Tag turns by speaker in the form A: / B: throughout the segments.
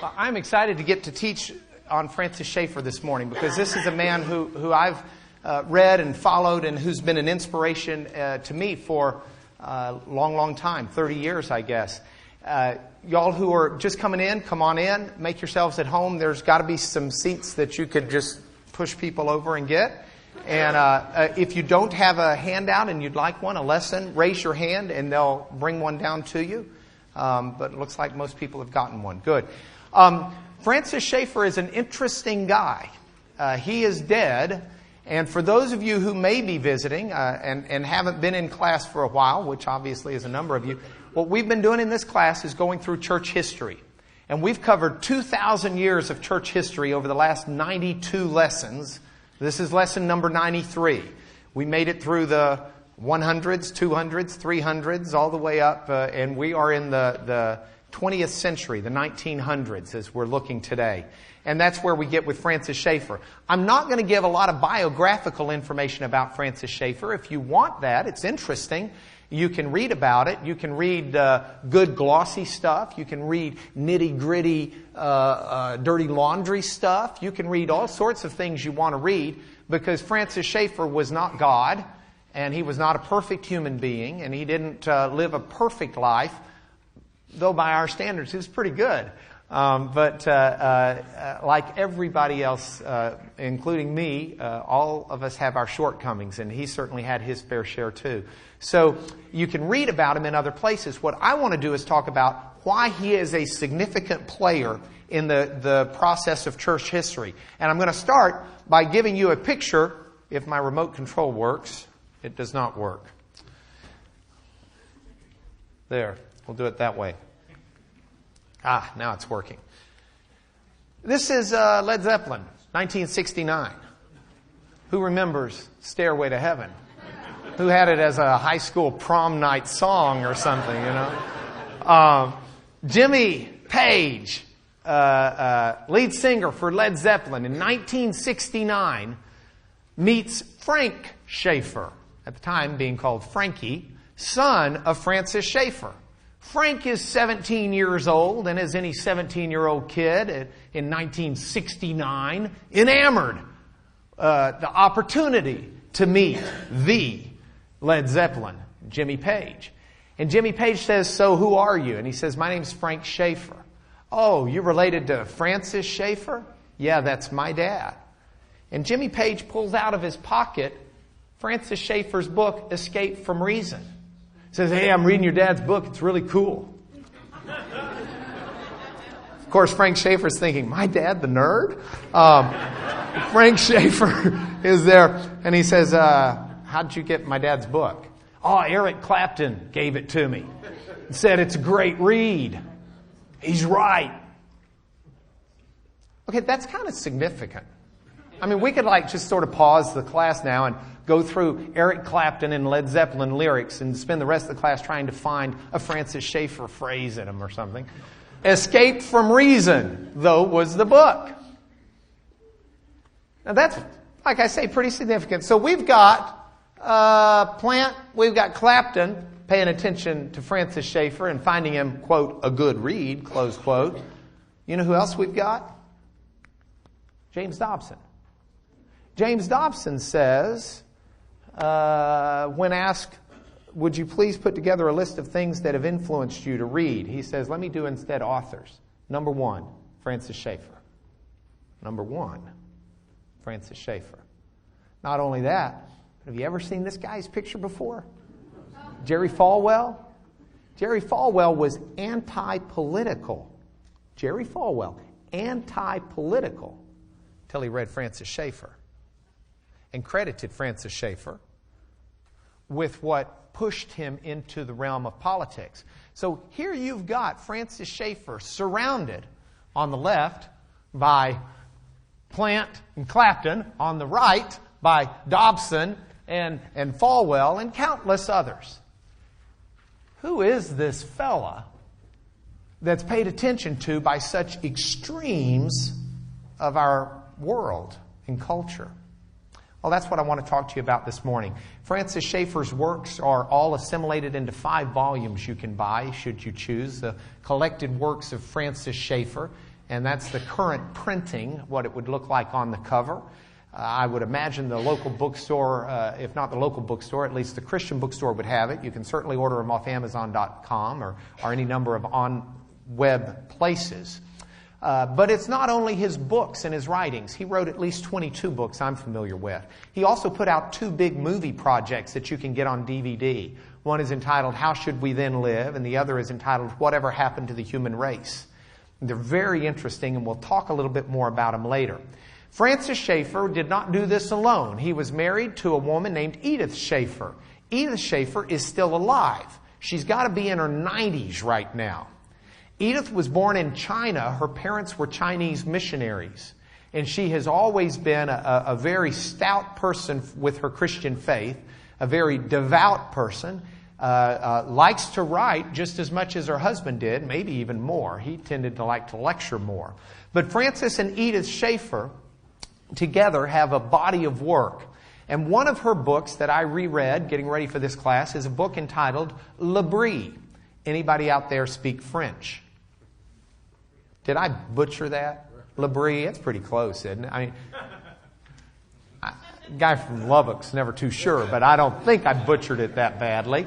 A: Well, I'm excited to get to teach on Francis Schaeffer this morning because this is a man who I've read and followed and who's been an inspiration to me for a long, long time, 30 years, I guess. Y'all who are just coming in, come on in, make yourselves at home. There's got to be some seats that you could just push people over and get. And if you don't have a handout and you'd like one, a lesson, raise your hand and they'll bring one down to you. But it looks like most people have gotten one. Good. Francis Schaeffer is an interesting guy. He is dead. And for those of you who may be visiting and haven't been in class for a while, which obviously is a number of you, what we've been doing in this class is going through church history. And we've covered 2,000 years of church history over the last 92 lessons. This is lesson number 93. We made it through the 100s, 200s, 300s, all the way up, and we are in the 20th century, the 1900s, as we're looking today. And that's where we get with Francis Schaeffer. I'm not going to give a lot of biographical information about Francis Schaeffer. If you want that, it's interesting. You can read about it. You can read good glossy stuff. You can read nitty-gritty, dirty laundry stuff. You can read all sorts of things you want to read because Francis Schaeffer was not God. And he was not a perfect human being, and he didn't live a perfect life, though by our standards he was pretty good. But like everybody else, including me, all of us have our shortcomings, and he certainly had his fair share too. So you can read about him in other places. What I want to do is talk about why he is a significant player in the process of church history. And I'm going to start by giving you a picture, if my remote control works. It does not work. There. We'll do it that way. Now it's working. This is Led Zeppelin, 1969. Who remembers Stairway to Heaven? Who had it as a high school prom night song or something, you know? Jimmy Page, lead singer for Led Zeppelin, in 1969, meets Frank Schaeffer, at the time being called Frankie, son of Francis Schaeffer. Frank is 17 years old, and as any 17-year-old kid in 1969, enamored the opportunity to meet the Led Zeppelin, Jimmy Page. And Jimmy Page says, "So who are you?" And he says, "My name's Frank Schaeffer." "Oh, you're related to Francis Schaeffer?" "Yeah, that's my dad." And Jimmy Page pulls out of his pocket Francis Schaeffer's book, Escape from Reason. Says, "Hey, I'm reading your dad's book. It's really cool." Of course, Frank Schaeffer's thinking, "My dad, the nerd?" Frank Schaeffer is there, and he says, "How'd you get my dad's book?" "Oh, Eric Clapton gave it to me. He said it's a great read. He's right." Okay, that's kind of significant. I mean, we could just sort of pause the class now and go through Eric Clapton and Led Zeppelin lyrics and spend the rest of the class trying to find a Francis Schaeffer phrase in them or something. Escape from Reason, though, was the book. Now that's, like I say, pretty significant. So we've got Plant, we've got Clapton paying attention to Francis Schaeffer and finding him, quote, a good read, close quote. You know who else we've got? James Dobson. James Dobson says, when asked, "Would you please put together a list of things that have influenced you to read?" He says, "Let me do instead authors. Number 1, Francis Schaeffer. Number 1, Francis Schaeffer." Not only that, have you ever seen this guy's picture before? Jerry Falwell? Jerry Falwell was anti-political. Jerry Falwell, anti-political, till he read Francis Schaeffer. And credited Francis Schaeffer with what pushed him into the realm of politics. So here you've got Francis Schaeffer surrounded on the left by Plant and Clapton, on the right by Dobson and Falwell and countless others. Who is this fella that's paid attention to by such extremes of our world and culture? Well, that's what I want to talk to you about this morning. Francis Schaeffer's works are all assimilated into 5 volumes you can buy, should you choose. The collected works of Francis Schaeffer. And that's the current printing, what it would look like on the cover. I would imagine the local bookstore, if not the local bookstore, at least the Christian bookstore would have it. You can certainly order them off Amazon.com or any number of on-web places. But it's not only his books and his writings. He wrote at least 22 books I'm familiar with. He also put out 2 big movie projects that you can get on DVD. One is entitled How Should We Then Live? And the other is entitled Whatever Happened to the Human Race. They're very interesting, and we'll talk a little bit more about them later. Francis Schaeffer did not do this alone. He was married to a woman named Edith Schaeffer. Edith Schaeffer is still alive. She's got to be in her 90s right now. Edith was born in China. Her parents were Chinese missionaries. And she has always been a very stout person with her Christian faith, a very devout person, likes to write just as much as her husband did, maybe even more. He tended to like to lecture more. But Francis and Edith Schaeffer together have a body of work. And one of her books that I reread, getting ready for this class, is a book entitled Le Brie. Anybody out there speak French? Did I butcher that? Le Brie? It's pretty close, isn't it? I mean, guy from Lubbock's never too sure, but I don't think I butchered it that badly.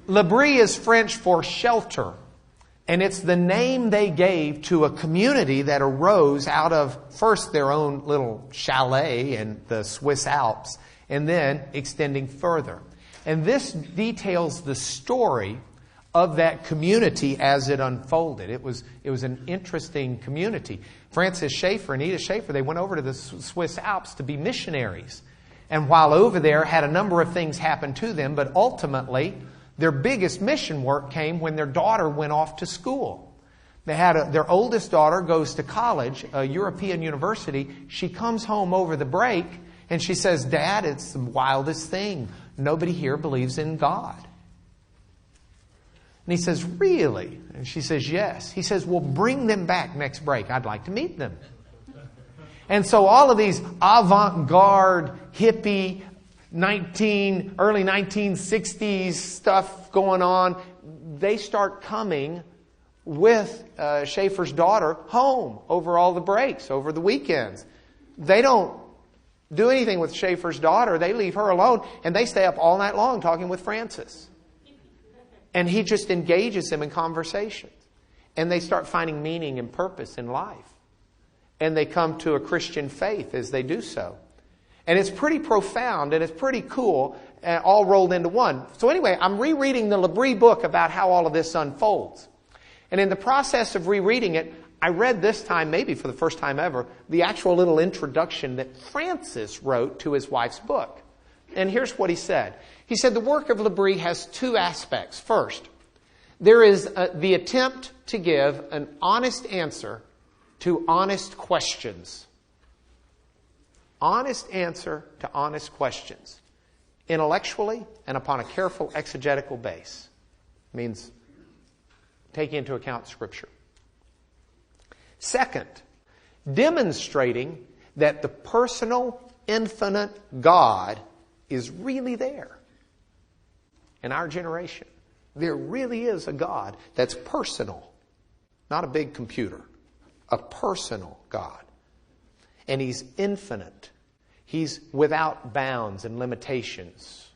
A: Le Brie is French for shelter. And it's the name they gave to a community that arose out of first their own little chalet in the Swiss Alps and then extending further. And this details the story of that community as it unfolded. It was an interesting community. Francis Schaeffer and Edith Schaeffer, they went over to the Swiss Alps to be missionaries. And while over there, had a number of things happen to them, but ultimately, their biggest mission work came when their daughter went off to school. They had their oldest daughter goes to college, a European university. She comes home over the break and she says, "Dad, it's the wildest thing. Nobody here believes in God." And he says, "Really?" And she says, "Yes." He says, "Well, bring them back next break. I'd like to meet them." And so all of these avant-garde, hippie, early 1960s stuff going on, they start coming with Schaeffer's daughter home over all the breaks, over the weekends. They don't do anything with Schaeffer's daughter. They leave her alone, and they stay up all night long talking with Francis. And he just engages them in conversations. And they start finding meaning and purpose in life. And they come to a Christian faith as they do so. And it's pretty profound and it's pretty cool, all rolled into one. So anyway, I'm rereading the Le Brie book about how all of this unfolds. And in the process of rereading it, I read this time, maybe for the first time ever, the actual little introduction that Francis wrote to his wife's book. And here's what he said. He said, the work of Le Brie has 2 aspects. First, there is the attempt to give an honest answer to honest questions. Honest answer to honest questions. Intellectually and upon a careful exegetical base. Means taking into account Scripture. Second, demonstrating that the personal, infinite God is really there. In our generation, there really is a God that's personal. Not a big computer. A personal God. And He's infinite. He's without bounds and limitations.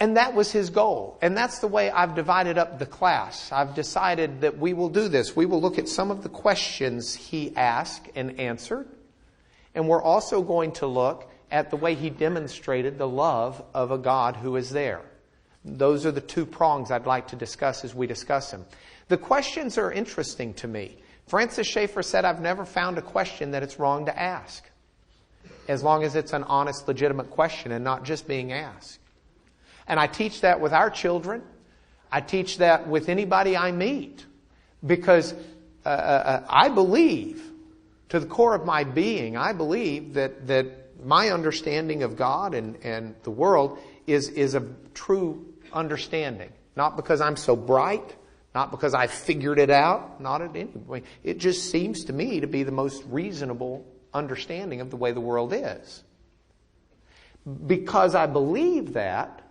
A: And that was his goal. And that's the way I've divided up the class. I've decided that we will do this. We will look at some of the questions he asked and answered. And we're also going to look at the way he demonstrated the love of a God who is there. Those are the 2 prongs I'd like to discuss as we discuss them. The questions are interesting to me. Francis Schaeffer said, I've never found a question that it's wrong to ask. As long as it's an honest, legitimate question and not just being asked. And I teach that with our children. I teach that with anybody I meet. Because I believe, to the core of my being, I believe that my understanding of God and the world is a true understanding. Not because I'm so bright. Not because I figured it out. Not in any way. It just seems to me to be the most reasonable understanding of the way the world is. Because I believe that,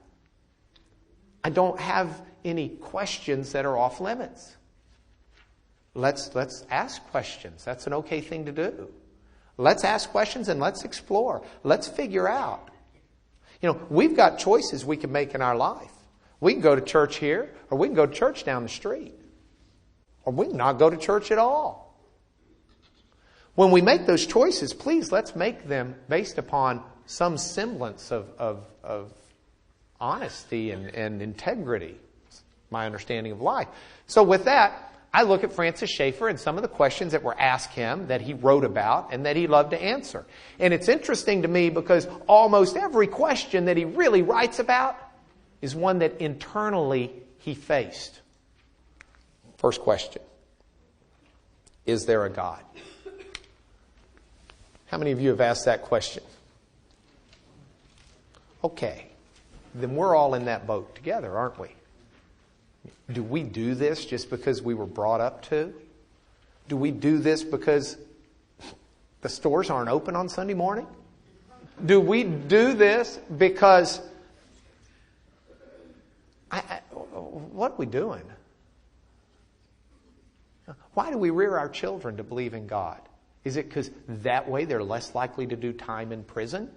A: I don't have any questions that are off limits. let's ask questions. That's an okay thing to do. Let's ask questions and let's explore. Let's figure out. We've got choices we can make in our life. We can go to church here, or we can go to church down the street. Or we can not go to church at all. When we make those choices, please, let's make them based upon some semblance of honesty and integrity. That's my understanding of life. So with that, I look at Francis Schaeffer and some of the questions that were asked him that he wrote about and that he loved to answer. And it's interesting to me because almost every question that he really writes about is one that internally he faced. First question. Is there a God? How many of you have asked that question? Okay. Then we're all in that boat together, aren't we? Do we do this just because we were brought up to? Do we do this because the stores aren't open on Sunday morning? Do we do this because... what are we doing? Why do we rear our children to believe in God? Is it because that way they're less likely to do time in prison?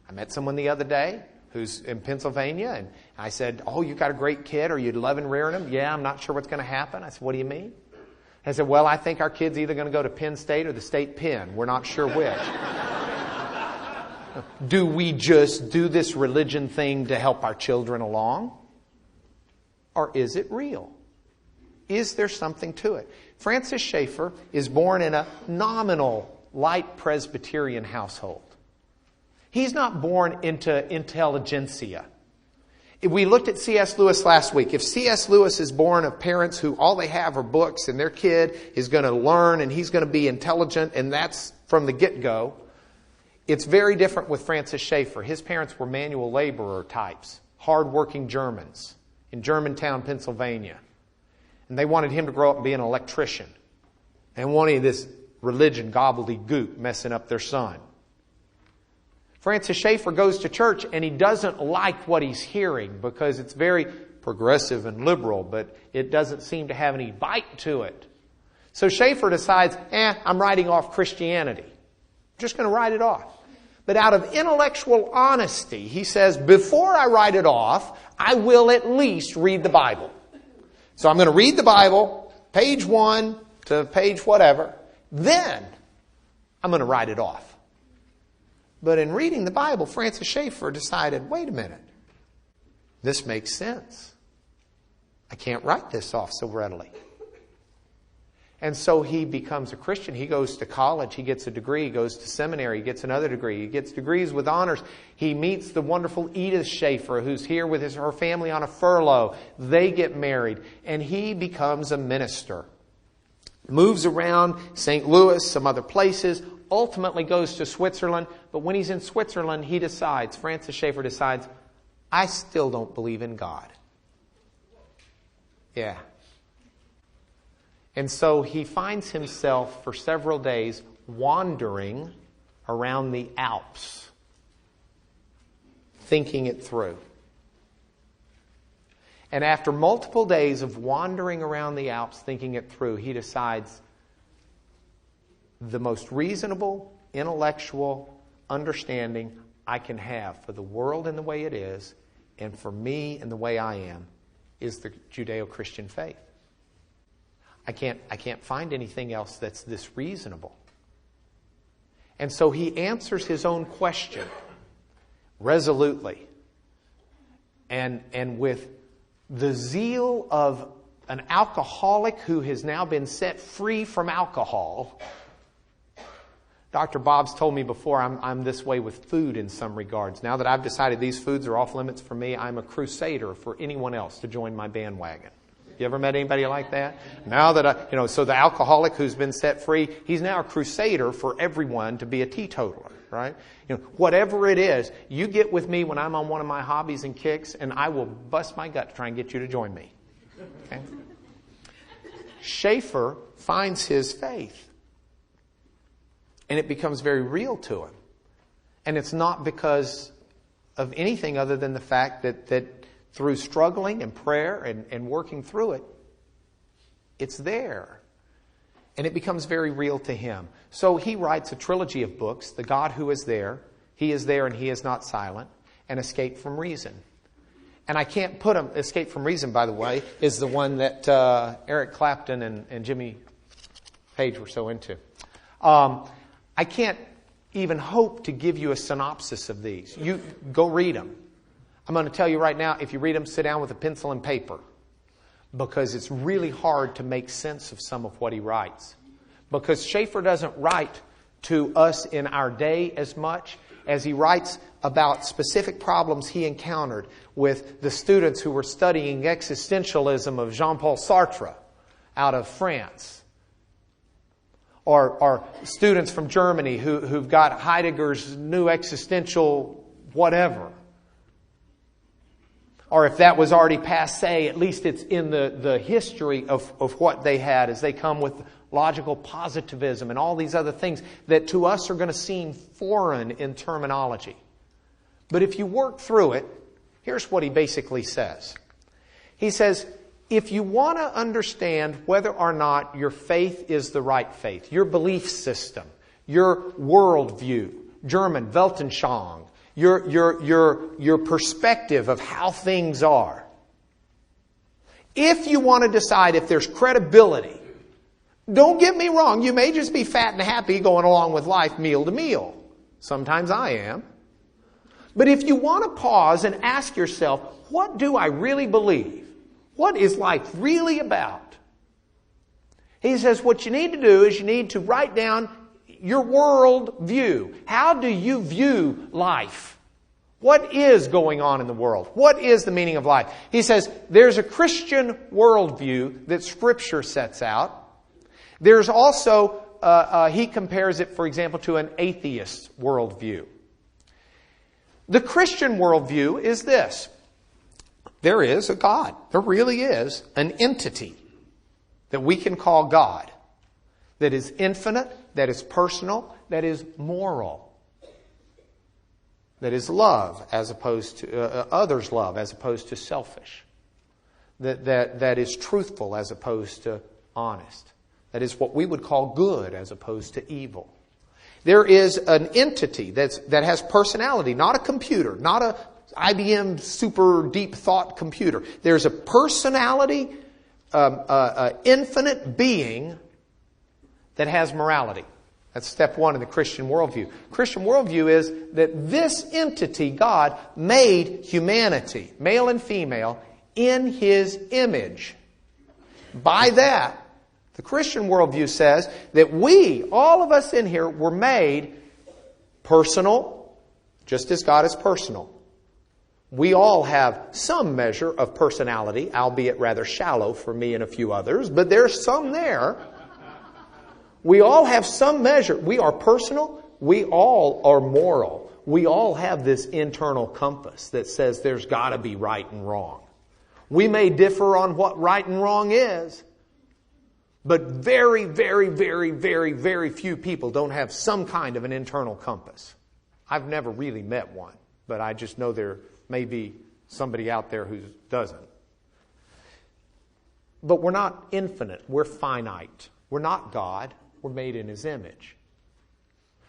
A: I met someone the other day who's in Pennsylvania, and I said, "Oh, you got a great kid. Are you loving rearing him?" "Yeah, I'm not sure what's going to happen." I said, "What do you mean?" I said, "Well, I think our kid's either going to go to Penn State or the state pen. We're not sure which." Do we just do this religion thing to help our children along? Or is it real? Is there something to it? Francis Schaeffer is born in a nominal light Presbyterian household. He's not born into intelligentsia. We looked at C.S. Lewis last week. If C.S. Lewis is born of parents who all they have are books and their kid is going to learn and he's going to be intelligent and that's from the get-go, it's very different with Francis Schaeffer. His parents were manual laborer types, hard-working Germans in Germantown, Pennsylvania. And they wanted him to grow up and be an electrician. They wanted this religion gobbledygook messing up their son. Francis Schaeffer goes to church and he doesn't like what he's hearing because it's very progressive and liberal, but it doesn't seem to have any bite to it. So Schaeffer decides, I'm writing off Christianity. I'm just going to write it off. But out of intellectual honesty, he says, before I write it off, I will at least read the Bible. So I'm going to read the Bible, page 1 to page whatever. Then I'm going to write it off. But in reading the Bible, Francis Schaeffer decided, wait a minute, this makes sense. I can't write this off so readily. And so he becomes a Christian. He goes to college. He gets a degree. He goes to seminary. He gets another degree. He gets degrees with honors. He meets the wonderful Edith Schaeffer, who's here with her family on a furlough. They get married. And he becomes a minister. Moves around St. Louis, some other places. Ultimately goes to Switzerland. But when he's in Switzerland, Francis Schaeffer decides, I still don't believe in God. Yeah. And so he finds himself for several days wandering around the Alps, thinking it through. And after multiple days of wandering around the Alps, thinking it through, he decides the most reasonable, intellectual understanding I can have for the world and the way it is, and for me and the way I am, is the Judeo-Christian faith. I can't find anything else that's this reasonable. And so he answers his own question resolutely and with the zeal of an alcoholic who has now been set free from alcohol. Dr. Bob's told me before I'm this way with food in some regards. Now that I've decided these foods are off limits for me, I'm a crusader for anyone else to join my bandwagon. You ever met anybody like that? Now that so the alcoholic who's been set free, he's now a crusader for everyone to be a teetotaler, right? Whatever it is, you get with me when I'm on one of my hobbies and kicks, and I will bust my gut to try and get you to join me. Okay? Schaeffer finds his faith, and it becomes very real to him. And it's not because of anything other than the fact that through struggling and prayer and working through it, it's there. And it becomes very real to him. So he writes a trilogy of books, The God Who Is There, He Is There and He Is Not Silent, and Escape from Reason. And I can't put them, Escape from Reason, by the way, is the one that Eric Clapton and Jimmy Page were so into. I can't even hope to give you a synopsis of these. You go read them. I'm going to tell you right now, if you read them, sit down with a pencil and paper. Because it's really hard to make sense of some of what he writes. Because Schaeffer doesn't write to us in our day as much as he writes about specific problems he encountered with the students who were studying existentialism of Jean-Paul Sartre out of France. Or students from Germany who've got Heidegger's new existential whatever. Or if that was already passé, at least it's in the history of what they had as they come with logical positivism and all these other things that to us are going to seem foreign in terminology. But if you work through it, here's what he basically says. He says, if you want to understand whether or not your faith is the right faith, your belief system, your worldview, German Weltanschauung, your perspective of how things are. If you want to decide if there's credibility, don't get me wrong, you may just be fat and happy going along with life meal to meal. Sometimes I am. But if you want to pause and ask yourself, what do I really believe? What is life really about? He says what you need to do is you need to write down your world view. How do you view life? What is going on in the world? What is the meaning of life? He says there's a Christian worldview that Scripture sets out. There's also, he compares it, for example, to an atheist worldview. The Christian worldview is this. There is a God. There really is an entity that we can call God. That is infinite, that is personal, that is moral. That is love as opposed to others' love as opposed to selfish. That is truthful as opposed to honest. That is what we would call good as opposed to evil. There is an entity that has personality, not a computer, not a IBM super deep thought computer. There's a personality, infinite being that has morality. That's step one in the Christian worldview. Christian worldview is that this entity, God, made humanity, male and female, in His image. By that, the Christian worldview says that we, all of us in here, were made personal, just as God is personal. We all have some measure of personality, albeit rather shallow for me and a few others, but there's some there. We all have some measure. We are personal. We all are moral. We all have this internal compass that says there's got to be right and wrong. We may differ on what right and wrong is, but very, very, very, very, very few people don't have some kind of an internal compass. I've never really met one, but I just know there may be somebody out there who doesn't. But we're not infinite. We're finite. We're not God. We're made in His image.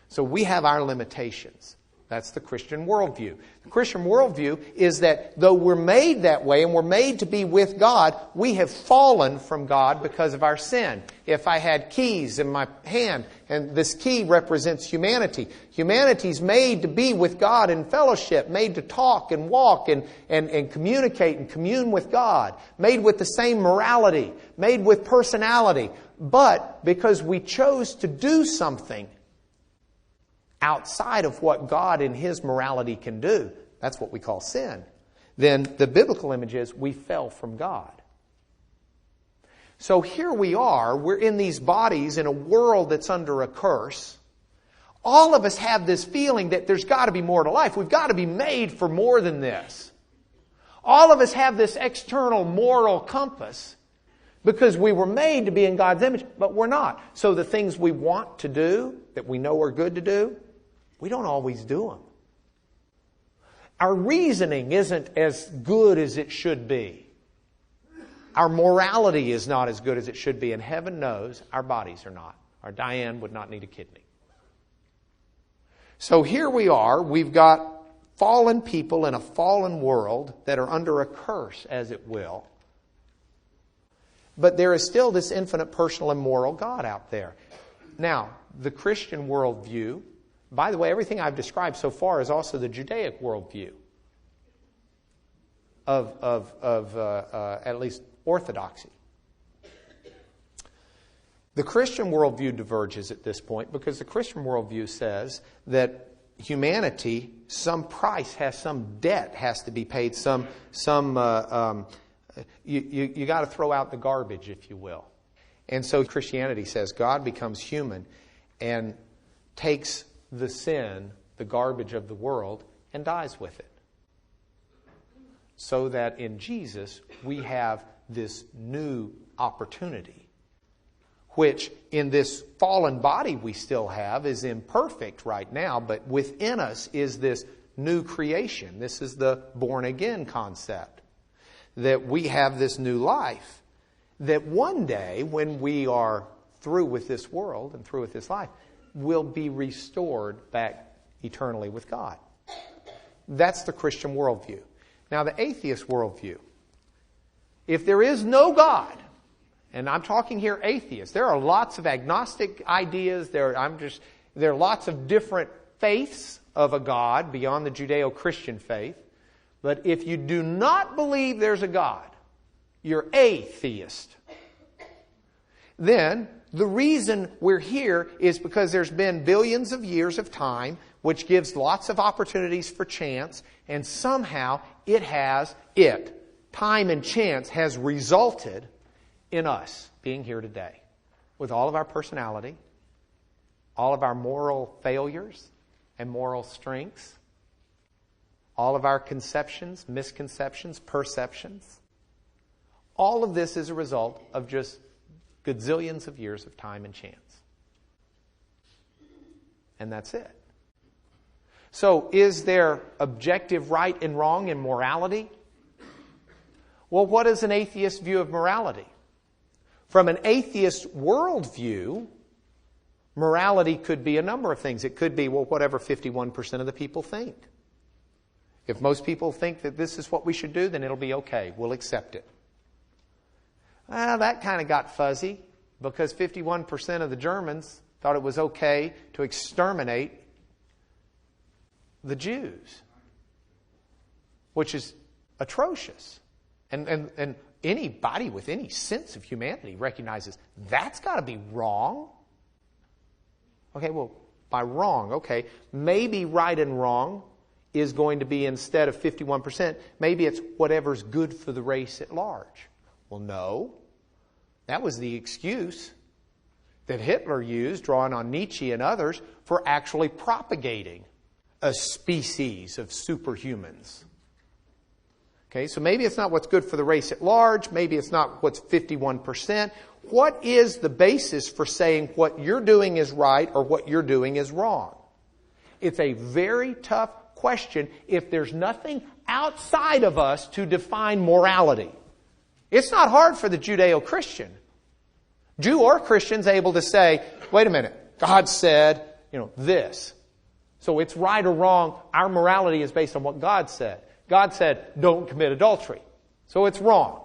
A: So we have our limitations. That's the Christian worldview. The Christian worldview is that though we're made that way and we're made to be with God, we have fallen from God because of our sin. If I had keys in my hand, and this key represents humanity. Humanity's made to be with God in fellowship, made to talk and walk and communicate and commune with God, made with the same morality, made with personality. But because we chose to do something outside of what God in His morality can do, that's what we call sin, then the biblical image is we fell from God. So here we are, we're in these bodies in a world that's under a curse. All of us have this feeling that there's got to be more to life. We've got to be made for more than this. All of us have this external moral compass because we were made to be in God's image, but we're not. So the things we want to do, that we know are good to do, we don't always do them. Our reasoning isn't as good as it should be. Our morality is not as good as it should be, and heaven knows our bodies are not. Our Diane would not need a kidney. So here we are. We've got fallen people in a fallen world that are under a curse, as it will. But there is still this infinite, personal, and moral God out there. Now, the Christian worldview, by the way, everything I've described so far is also the Judaic worldview of at least orthodoxy. The Christian worldview diverges at this point because the Christian worldview says that humanity, some price has, some debt has to be paid, you got to throw out the garbage, if you will. And so Christianity says God becomes human and takes the sin, the garbage of the world, and dies with it. So that in Jesus we have this new opportunity, which in this fallen body we still have is imperfect right now, but within us is this new creation. This is the born again concept. That we have this new life. That one day when we are through with this world and through with this life, we'll be restored back eternally with God. That's the Christian worldview. Now the atheist worldview. If there is no God, and I'm talking here atheists, there are lots of agnostic ideas, there are lots of different faiths of a God beyond the Judeo-Christian faith. But if you do not believe there's a God, you're atheist. Then the reason we're here is because there's been billions of years of time, which gives lots of opportunities for chance, and somehow time and chance has resulted in us being here today. With all of our personality, all of our moral failures and moral strengths, all of our conceptions, misconceptions, perceptions. All of this is a result of just gazillions of years of time and chance. And that's it. So is there objective right and wrong in morality? Well, what is an atheist view of morality? From an atheist worldview, morality could be a number of things. It could be, whatever 51% of the people think. If most people think that this is what we should do, then it'll be okay. We'll accept it. Well, that kind of got fuzzy because 51% of the Germans thought it was okay to exterminate the Jews, which is atrocious. And anybody with any sense of humanity recognizes that's got to be wrong. Okay, well, by wrong, okay, maybe right and wrong is going to be, instead of 51%, maybe it's whatever's good for the race at large. Well, no. That was the excuse that Hitler used, drawing on Nietzsche and others, for actually propagating a species of superhumans. Okay, so maybe it's not what's good for the race at large. Maybe it's not what's 51%. What is the basis for saying what you're doing is right or what you're doing is wrong? It's a very tough question if there's nothing outside of us to define morality. It's not hard for the Judeo-Christian. Jew or Christian's able to say, wait a minute, God said, this. So it's right or wrong. Our morality is based on what God said. God said, don't commit adultery. So it's wrong.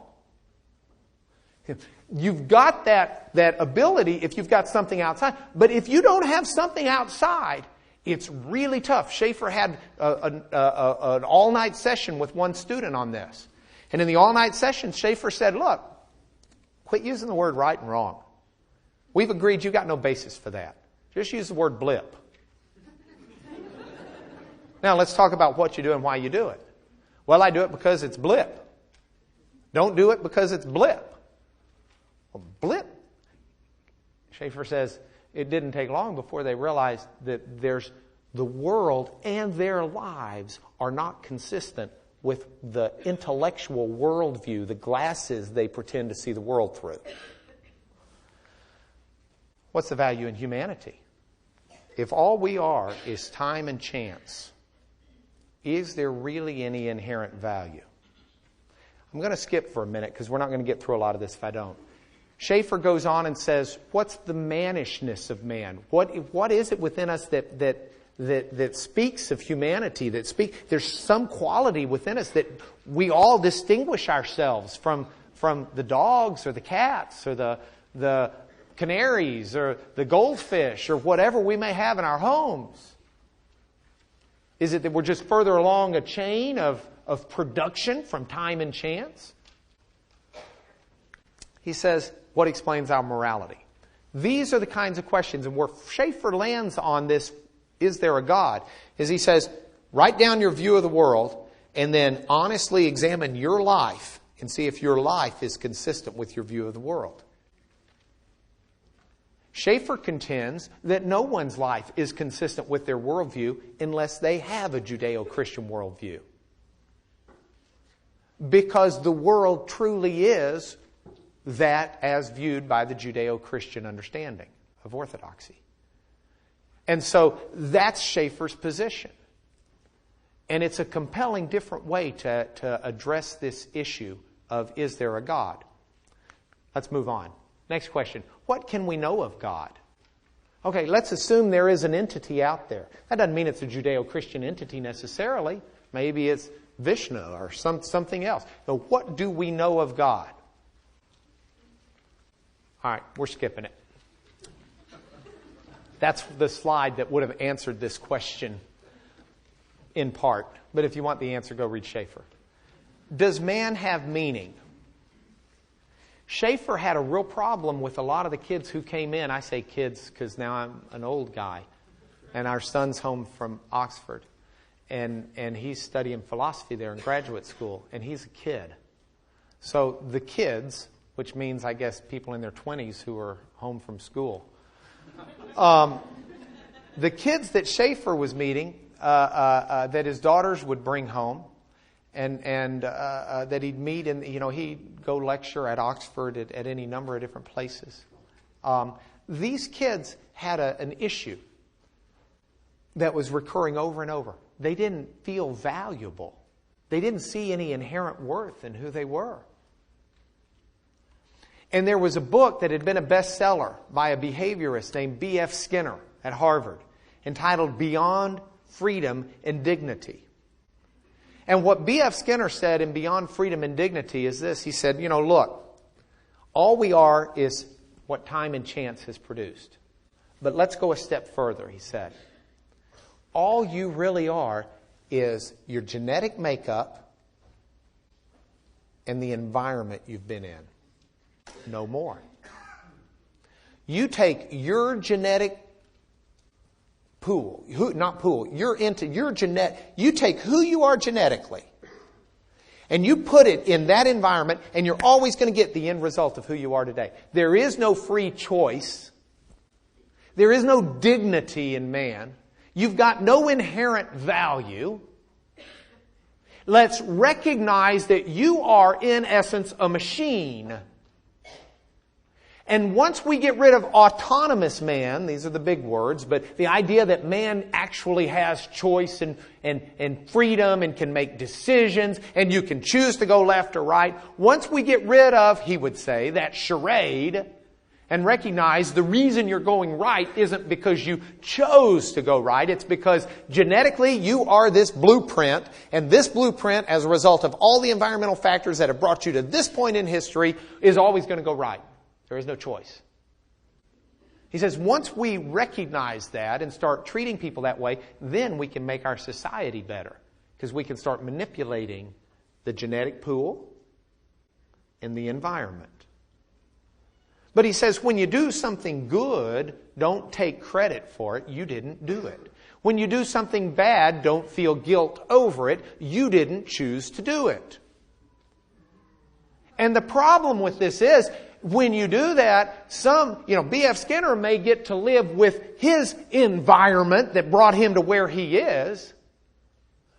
A: You've got that ability if you've got something outside. But if you don't have something outside, it's really tough. Schaeffer had an all-night session with one student on this. And in the all-night session, Schaeffer said, look, quit using the word right and wrong. We've agreed you've got no basis for that. Just use the word blip. Now let's talk about what you do and why you do it. Well, I do it because it's blip. Don't do it because it's blip. Well, blip. Schaeffer says it didn't take long before they realized that the world and their lives are not consistent with the intellectual worldview, the glasses they pretend to see the world through. What's the value in humanity? If all we are is time and chance, is there really any inherent value? I'm going to skip for a minute because we're not going to get through a lot of this if I don't. Schaeffer goes on and says, what's the mannishness of man? What is it within us that speaks of humanity, there's some quality within us that we all distinguish ourselves from the dogs or the cats or the canaries or the goldfish or whatever we may have in our homes? Is it that we're just further along a chain of production from time and chance? He says, what explains our morality? These are the kinds of questions, and where Schaeffer lands on this, is there a God? Is he says, write down your view of the world and then honestly examine your life and see if your life is consistent with your view of the world. Schaeffer contends that no one's life is consistent with their worldview unless they have a Judeo-Christian worldview. Because the world truly is that as viewed by the Judeo-Christian understanding of orthodoxy. And so that's Schaeffer's position. And it's a compelling, different way to address this issue of, is there a God? Let's move on. Next question. What can we know of God? Okay, let's assume there is an entity out there. That doesn't mean it's a Judeo-Christian entity necessarily. Maybe it's Vishnu or something else. So what do we know of God? All right, we're skipping it. That's the slide that would have answered this question in part. But if you want the answer, go read Schaeffer. Does man have meaning? Schaeffer had a real problem with a lot of the kids who came in. I say kids because now I'm an old guy. And our son's home from Oxford. And he's studying philosophy there in graduate school. And he's a kid. So the kids, which means, I guess, people in their 20s who are home from school. The kids that Schaeffer was meeting, that his daughters would bring home, and that he'd meet, and he'd go lecture at Oxford at any number of different places. These kids had an issue that was recurring over and over. They didn't feel valuable. They didn't see any inherent worth in who they were. And there was a book that had been a bestseller by a behaviorist named B.F. Skinner at Harvard, entitled Beyond Freedom and Dignity. And what B.F. Skinner said in Beyond Freedom and Dignity is this. He said, look, all we are is what time and chance has produced. But let's go a step further, he said. All you really are is your genetic makeup and the environment you've been in. No more. You take your genetic pool, you take who you are genetically, and you put it in that environment, and you're always going to get the end result of who you are today. There is no free choice. There is no dignity in man. You've got no inherent value. Let's recognize that you are, in essence, a machine. And once we get rid of autonomous man, these are the big words, but the idea that man actually has choice and freedom and can make decisions and you can choose to go left or right. Once we get rid of, he would say, that charade and recognize the reason you're going right isn't because you chose to go right. It's because genetically you are this blueprint, and this blueprint, as a result of all the environmental factors that have brought you to this point in history, is always going to go right. There is no choice. He says once we recognize that and start treating people that way, then we can make our society better. Because we can start manipulating the genetic pool and the environment. But he says when you do something good, don't take credit for it. You didn't do it. When you do something bad, don't feel guilt over it. You didn't choose to do it. And the problem with this is, when you do that, B.F. Skinner may get to live with his environment that brought him to where he is.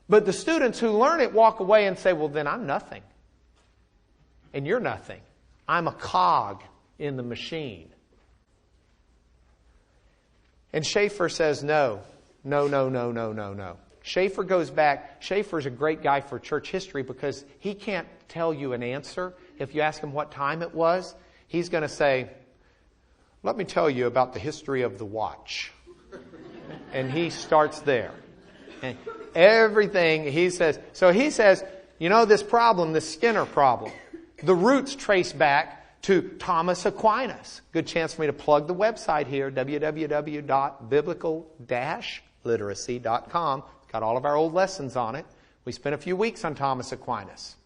A: But the students who learn it walk away and say, well, then I'm nothing. And you're nothing. I'm a cog in the machine. And Schaeffer says, no. Schaeffer goes back. Schaeffer's a great guy for church history because he can't tell you an answer. If you ask him what time it was, he's going to say, let me tell you about the history of the watch. And he starts there. And everything he says. So he says, this problem, this Skinner problem, the roots trace back to Thomas Aquinas. Good chance for me to plug the website here, www.biblical-literacy.com. Got all of our old lessons on it. We spent a few weeks on Thomas Aquinas.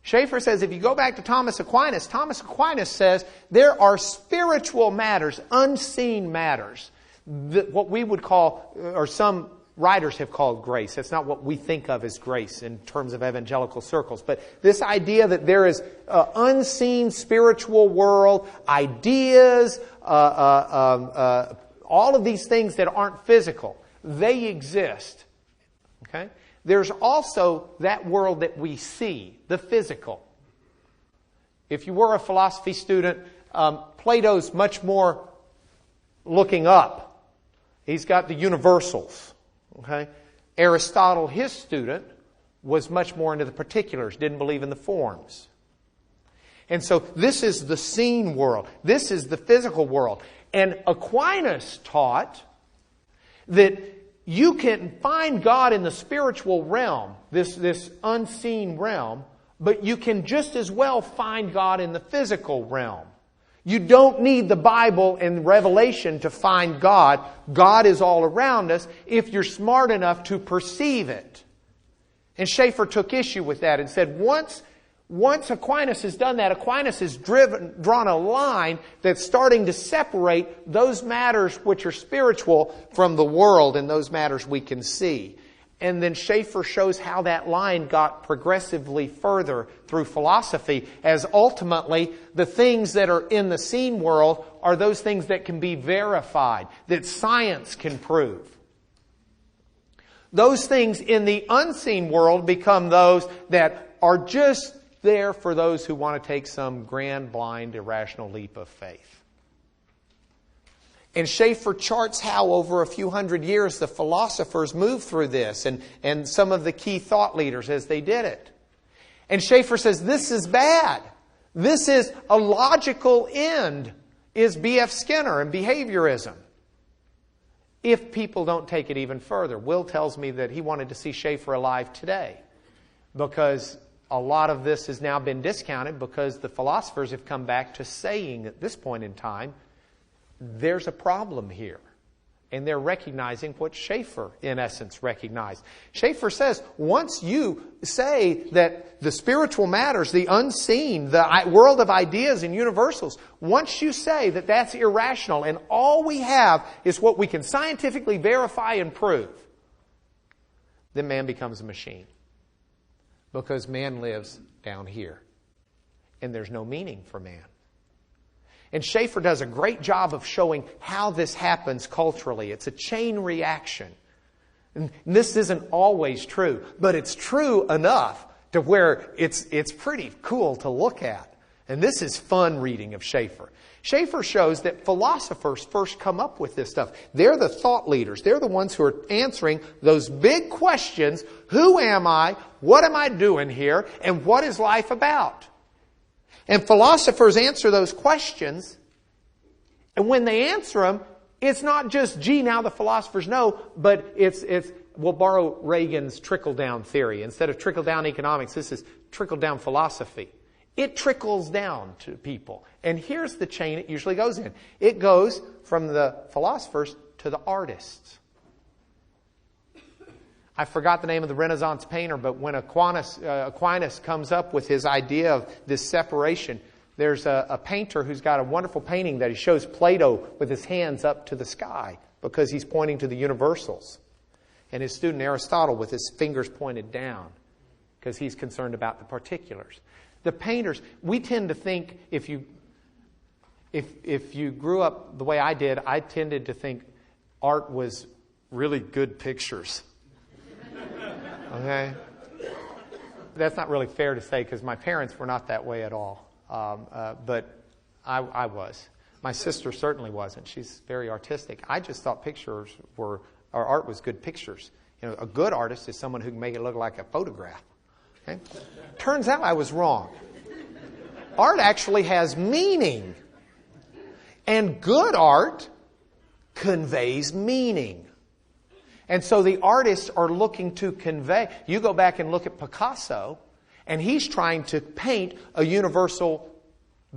A: Schaeffer says if you go back to Thomas Aquinas says there are spiritual matters, unseen matters, what we would call, or some writers have called grace. That's not what we think of as grace in terms of evangelical circles. But this idea that there is an unseen spiritual world, ideas, all of these things that aren't physical, they exist. Okay? There's also that world that we see, the physical. If you were a philosophy student, Plato's much more looking up. He's got the universals. Okay? Aristotle, his student, was much more into the particulars, didn't believe in the forms. And so this is the seen world. This is the physical world. And Aquinas taught that you can find God in the spiritual realm, this unseen realm, but you can just as well find God in the physical realm. You don't need the Bible and Revelation to find God. God is all around us if you're smart enough to perceive it. And Schaeffer took issue with that and said once Aquinas has done that, Aquinas has drawn a line that's starting to separate those matters which are spiritual from the world and those matters we can see. And then Schaeffer shows how that line got progressively further through philosophy, as ultimately the things that are in the seen world are those things that can be verified, that science can prove. Those things in the unseen world become those that are just there for those who want to take some grand, blind, irrational leap of faith. And Schaeffer charts how over a few hundred years the philosophers moved through this and some of the key thought leaders as they did it. And Schaeffer says this is bad. This is a logical end, is B.F. Skinner and behaviorism. If people don't take it even further. Will tells me that he wanted to see Schaeffer alive today because a lot of this has now been discounted because the philosophers have come back to saying at this point in time, there's a problem here. And they're recognizing what Schaeffer, in essence, recognized. Schaeffer says, once you say that the spiritual matters, the unseen, the world of ideas and universals, once you say that that's irrational and all we have is what we can scientifically verify and prove, then man becomes a machine. Because man lives down here. And there's no meaning for man. And Schaeffer does a great job of showing how this happens culturally. It's a chain reaction. And this isn't always true, but it's true enough to where it's pretty cool to look at. And this is fun reading of Schaeffer. Schaeffer shows that philosophers first come up with this stuff. They're the thought leaders. They're the ones who are answering those big questions. Who am I? What am I doing here? And what is life about? And philosophers answer those questions. And when they answer them, it's not just, gee, now the philosophers know, but we'll borrow Reagan's trickle-down theory. Instead of trickle-down economics, this is trickle-down philosophy. It trickles down to people. And here's the chain it usually goes in. It goes from the philosophers to the artists. I forgot the name of the Renaissance painter, but when Aquinas comes up with his idea of this separation, there's a painter who's got a wonderful painting that he shows Plato with his hands up to the sky because he's pointing to the universals. And his student Aristotle with his fingers pointed down because he's concerned about the particulars. The painters, we tend to think if you grew up the way I did, I tended to think art was really good pictures. Okay? That's not really fair to say because my parents were not that way at all. But I was. My sister certainly wasn't. She's very artistic. I just thought art was good pictures. A good artist is someone who can make it look like a photograph. Okay? Turns out I was wrong. Art actually has meaning. And good art conveys meaning. And so the artists are looking to convey. You go back and look at Picasso, and he's trying to paint a universal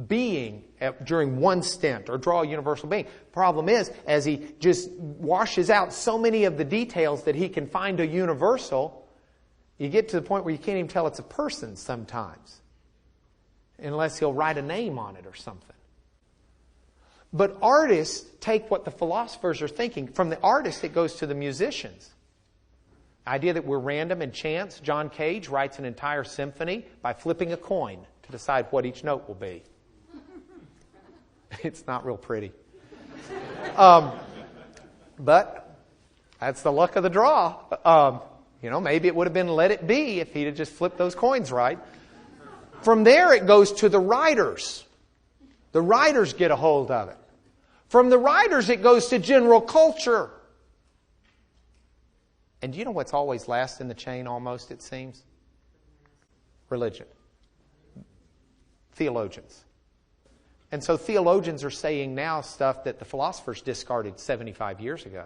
A: being during one stint, or draw a universal being. Problem is, as he just washes out so many of the details that he can find a universal, you get to the point where you can't even tell it's a person sometimes, unless he'll write a name on it or something. But artists take what the philosophers are thinking. From the artists, it goes to the musicians. The idea that we're random and chance. John Cage writes an entire symphony by flipping a coin to decide what each note will be. It's not real pretty. But that's the luck of the draw. Maybe it would have been Let It Be if he'd have just flipped those coins right. From there, it goes to the writers. The writers get a hold of it. From the writers, it goes to general culture. And do you know what's always last in the chain, almost, it seems? Religion. Theologians. And so theologians are saying now stuff that the philosophers discarded 75 years ago.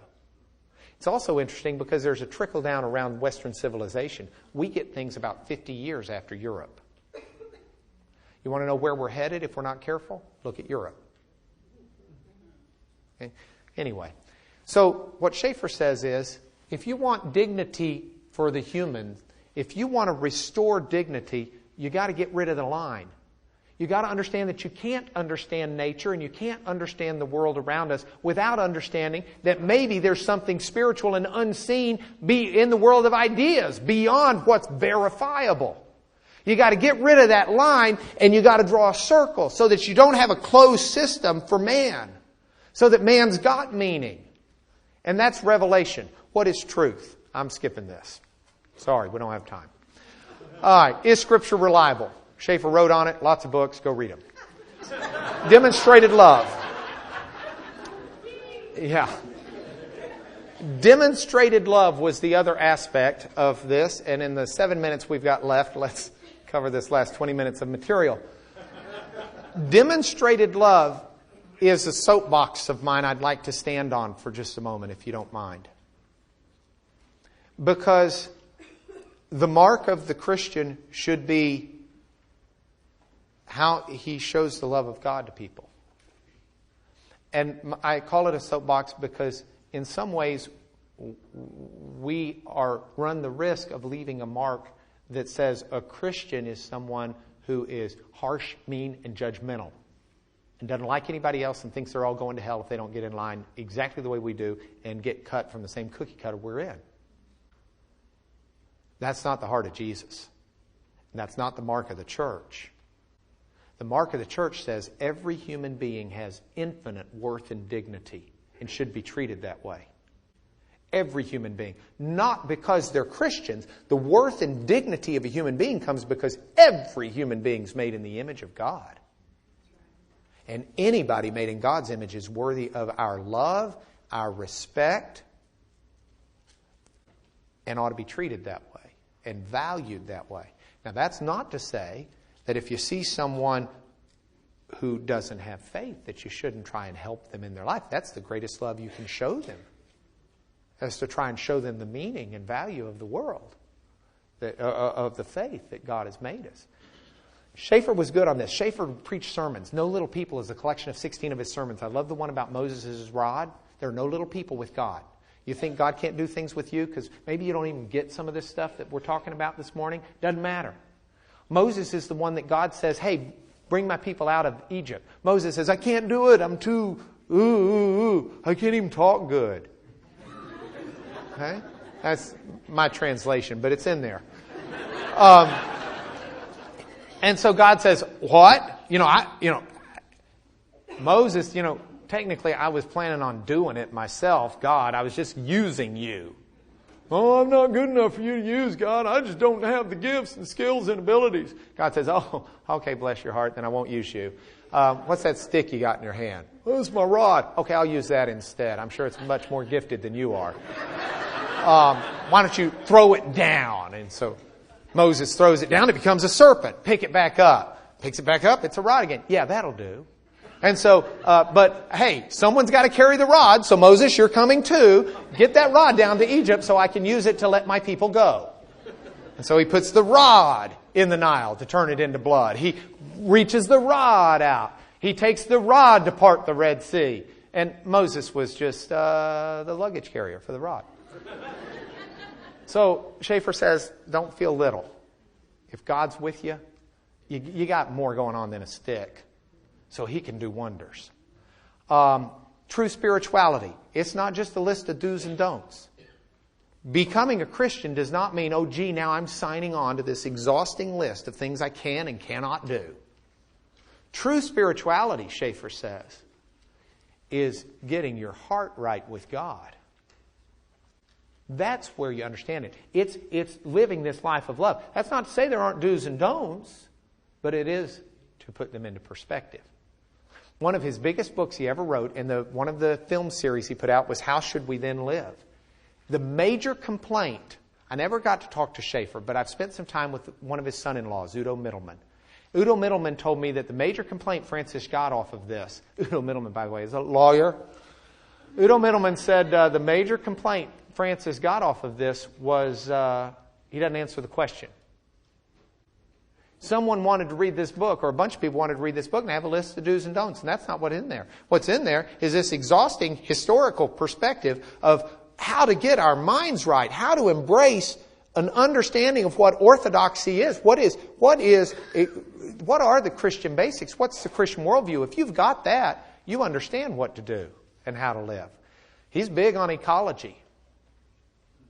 A: It's also interesting because there's a trickle down around Western civilization. We get things about 50 years after Europe. You want to know where we're headed if we're not careful? Look at Europe. Okay? Anyway, so what Schaeffer says is, if you want dignity for the human, if you want to restore dignity, you got to get rid of the line. You got to understand that you can't understand nature and you can't understand the world around us without understanding that maybe there's something spiritual and unseen in the world of ideas beyond what's verifiable. You got to get rid of that line and you got to draw a circle so that you don't have a closed system for man. So that man's got meaning. And that's revelation. What is truth? I'm skipping this. Sorry, we don't have time. All right. Is Scripture reliable? Schaeffer wrote on it. Lots of books. Go read them. Demonstrated love. Yeah. Demonstrated love was the other aspect of this. And in the 7 minutes we've got left, let's cover this last 20 minutes of material. Demonstrated love is a soapbox of mine I'd like to stand on for just a moment, if you don't mind. Because the mark of the Christian should be how he shows the love of God to people. And I call it a soapbox because in some ways we run the risk of leaving a mark that says a Christian is someone who is harsh, mean, and judgmental. And doesn't like anybody else and thinks they're all going to hell if they don't get in line exactly the way we do and get cut from the same cookie cutter we're in. That's not the heart of Jesus. And that's not the mark of the church. The mark of the church says every human being has infinite worth and dignity and should be treated that way. Every human being. Not because they're Christians. The worth and dignity of a human being comes because every human being is made in the image of God. And anybody made in God's image is worthy of our love, our respect, and ought to be treated that way and valued that way. Now, that's not to say that if you see someone who doesn't have faith, that you shouldn't try and help them in their life. That's the greatest love you can show them. That's to try and show them the meaning and value of the world, of the faith that God has made us. Schaeffer was good on this. Schaeffer preached sermons. No Little People is a collection of 16 of his sermons. I love the one about Moses' rod. There are no little people with God. You think God can't do things with you because maybe you don't even get some of this stuff that we're talking about this morning? Doesn't matter. Moses is the one that God says, hey, bring my people out of Egypt. Moses says, I can't do it. I'm too, I can't even talk good. Okay? That's my translation, but it's in there. And so God says, what? Moses, technically I was planning on doing it myself, God. I was just using you. Oh, I'm not good enough for you to use, God. I just don't have the gifts and skills and abilities. God says, oh, okay, bless your heart, then I won't use you. What's that stick you got in your hand? Oh, it's my rod. Okay, I'll use that instead. I'm sure it's much more gifted than you are. Why don't you throw it down? And so Moses throws it down. It becomes a serpent. Pick it back up. Picks it back up. It's a rod again. Yeah, that'll do. And so, but hey, someone's got to carry the rod. So Moses, you're coming too. Get that rod down to Egypt so I can use it to let my people go. And so he puts the rod in the Nile to turn it into blood. He reaches the rod out. He takes the rod to part the Red Sea. And Moses was just the luggage carrier for the rod. So Schaeffer says, don't feel little. If God's with you, you got more going on than a stick. So He can do wonders. True spirituality. It's not just a list of do's and don'ts. Becoming a Christian does not mean, oh gee, now I'm signing on to this exhausting list of things I can and cannot do. True spirituality, Schaeffer says, is getting your heart right with God. That's where you understand it. It's living this life of love. That's not to say there aren't do's and don'ts, but it is to put them into perspective. One of his biggest books he ever wrote, and one of the film series he put out was How Should We Then Live? The major complaint, I never got to talk to Schaeffer, but I've spent some time with one of his son-in-laws, Udo Mittelman. Udo Mittelman told me that the major complaint Francis got off of this, Udo Mittelman, by the way, is a lawyer. Udo Mittelman said the major complaint Francis got off of this was he doesn't answer the question. Someone wanted to read this book, or a bunch of people wanted to read this book, and have a list of do's and don'ts, and that's not what's in there. What's in there is this exhausting historical perspective of how to get our minds right, how to embrace an understanding of what orthodoxy is. What are the Christian basics? What's the Christian worldview? If you've got that, you understand what to do and how to live. He's big on ecology.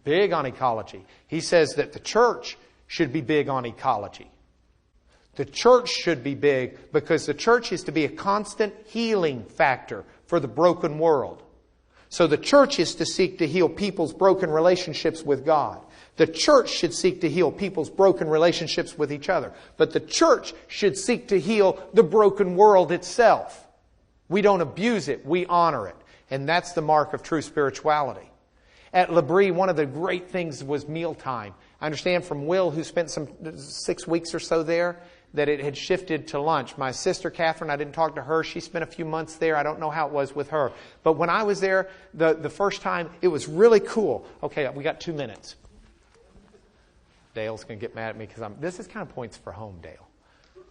A: Big on ecology. He says that the church should be big on ecology. The church should be big because the church is to be a constant healing factor for the broken world. So the church is to seek to heal people's broken relationships with God. The church should seek to heal people's broken relationships with each other. But the church should seek to heal the broken world itself. We don't abuse it, we honor it. And that's the mark of true spirituality. At L'Abri, one of the great things was mealtime. I understand from Will, who spent some 6 weeks or so there, that it had shifted to lunch. My sister, Catherine, I didn't talk to her. She spent a few months there. I don't know how it was with her. But when I was there the first time, it was really cool. Okay, we got 2 minutes. Dale's going to get mad at me because this is kind of points for home, Dale.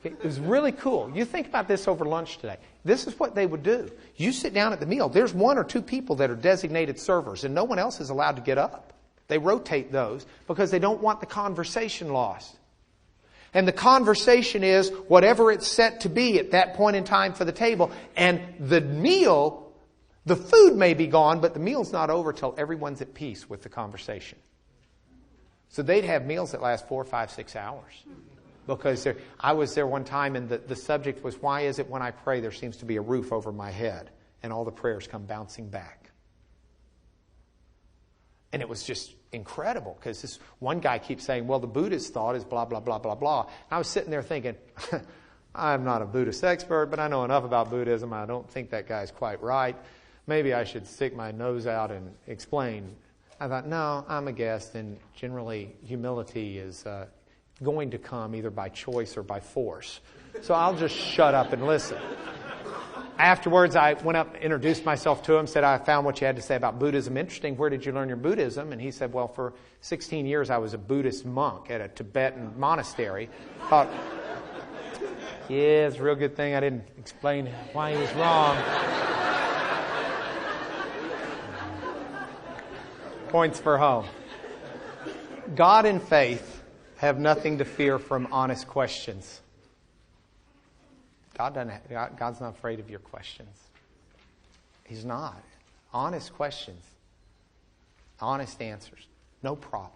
A: Okay, it was really cool. You think about this over lunch today. This is what they would do. You sit down at the meal. There's 1 or 2 people that are designated servers, and no one else is allowed to get up. They rotate those because they don't want the conversation lost. And the conversation is whatever it's set to be at that point in time for the table. And the meal, the food may be gone, but the meal's not over till everyone's at peace with the conversation. So they'd have meals that last 4, 5, 6 hours. Because I was there one time and the subject was, why is it when I pray there seems to be a roof over my head and all the prayers come bouncing back? And it was just incredible because this one guy keeps saying, well, the Buddhist thought is blah, blah, blah, blah, blah. And I was sitting there thinking, I'm not a Buddhist expert, but I know enough about Buddhism. I don't think that guy's quite right. Maybe I should stick my nose out and explain. I thought, no, I'm a guest, and generally humility is going to come either by choice or by force. So I'll just shut up and listen. Afterwards, I went up, introduced myself to him, said, I found what you had to say about Buddhism interesting. Where did you learn your Buddhism? And he said, well, for 16 years I was a Buddhist monk at a Tibetan monastery. Thought, yeah, it's a real good thing I didn't explain why he was wrong. Points for home. God and faith have nothing to fear from honest questions. God's not afraid of your questions. He's not. Honest questions. Honest answers. No problems.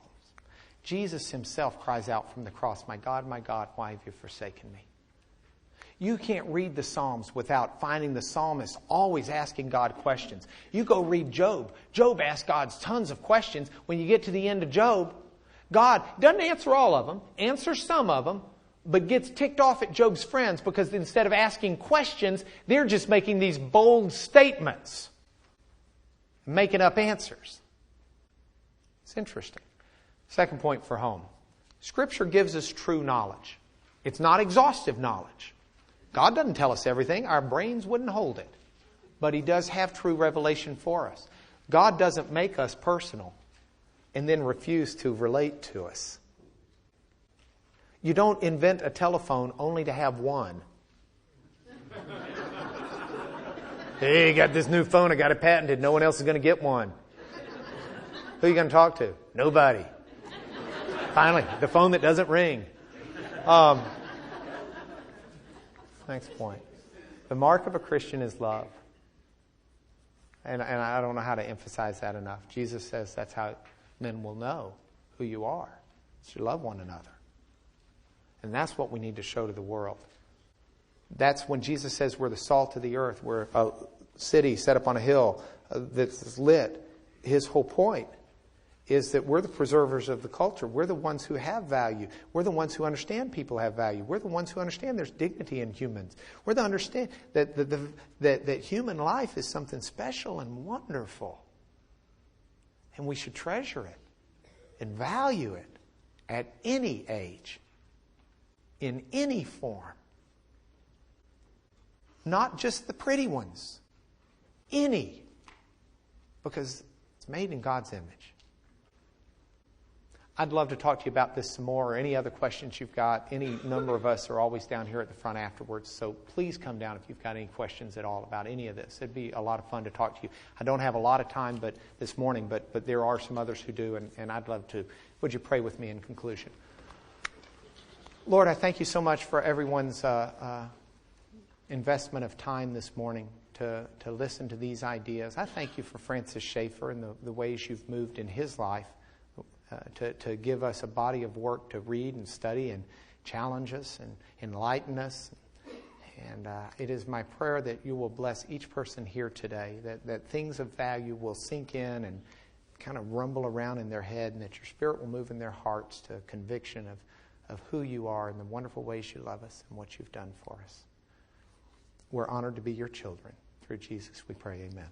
A: Jesus himself cries out from the cross, my God, why have you forsaken me? You can't read the Psalms without finding the psalmist always asking God questions. You go read Job. Job asked God tons of questions. When you get to the end of Job, God doesn't answer all of them, answers some of them, but gets ticked off at Job's friends because instead of asking questions, they're just making these bold statements, making up answers. It's interesting. Second point for home. Scripture gives us true knowledge. It's not exhaustive knowledge. God doesn't tell us everything. Our brains wouldn't hold it. But He does have true revelation for us. God doesn't make us personal and then refuse to relate to us. You don't invent a telephone only to have one. Hey, you got this new phone. I got it patented. No one else is going to get one. Who are you going to talk to? Nobody. Finally, the phone that doesn't ring. Next point. The mark of a Christian is love. And I don't know how to emphasize that enough. Jesus says that's how men will know who you are. Is you love one another. And that's what we need to show to the world. That's when Jesus says we're the salt of the earth. We're a city set up on a hill that's lit. His whole point is that we're the preservers of the culture. We're the ones who have value. We're the ones who understand people have value. We're the ones who understand there's dignity in humans. We're the understand that human life is something special and wonderful. And we should treasure it and value it at any age, in any form. Not just the pretty ones. Any. Because it's made in God's image. I'd love to talk to you about this some more, or any other questions you've got. Any number of us are always down here at the front afterwards, so please come down if you've got any questions at all about any of this. It'd be a lot of fun to talk to you. I don't have a lot of time this morning, but there are some others who do, and I'd love to. Would you pray with me in conclusion? Lord, I thank you so much for everyone's investment of time this morning to listen to these ideas. I thank you for Francis Schaeffer and the ways you've moved in his life. To give us a body of work to read and study and challenge us and enlighten us. And it is my prayer that you will bless each person here today, that things of value will sink in and kind of rumble around in their head, and that your Spirit will move in their hearts to conviction of who you are and the wonderful ways you love us and what you've done for us. We're honored to be your children. Through Jesus we pray, amen.